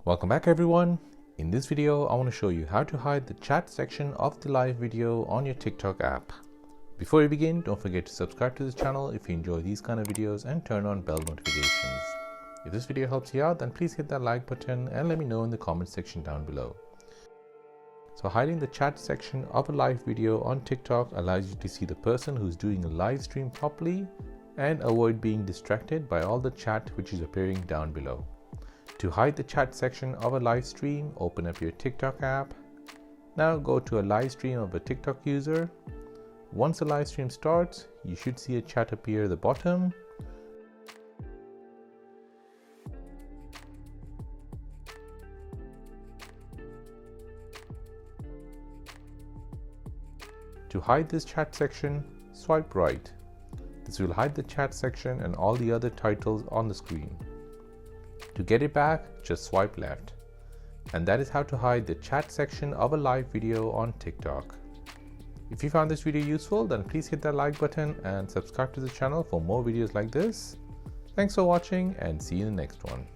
Welcome back everyone. In this video, I want to show you how to hide the chat section of the live video on your TikTok app. Before we begin, don't forget to subscribe to this channel if you enjoy these kind of videos and turn on bell notifications. If this video helps you out, then please hit that like button and let me know in the comment section down below. So hiding the chat section of a live video on TikTok allows you to see the person who's doing a live stream properly and avoid being distracted by all the chat which is appearing down below. To hide the chat section of a live stream, open up your TikTok app. Now go to a live stream of a TikTok user. Once the live stream starts, you should see a chat appear at the bottom. To hide this chat section, swipe right. This will hide the chat section and all the other titles on the screen. To get it back, just swipe left. And that is how to hide the chat section of a live video on TikTok. If you found this video useful, then please hit that like button and subscribe to the channel for more videos like this. Thanks for watching and see you in the next one.